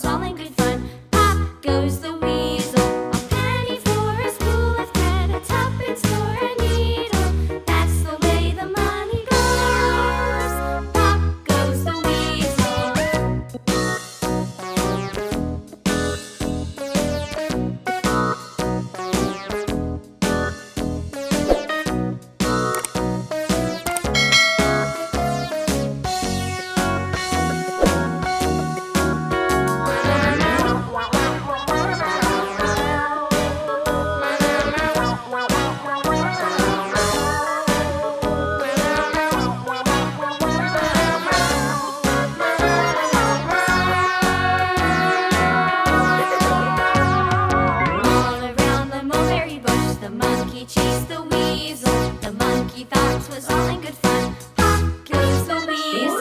all in good fun. Pop goes the weasel, a penny for a spool of thread, a tuppence for a needle. That's the way the money goes. Pop goes the weasel. All around the mulberry bush, the monkey chased the weasel. The monkey thought 'twas all in good fun. Pop goes the weasel.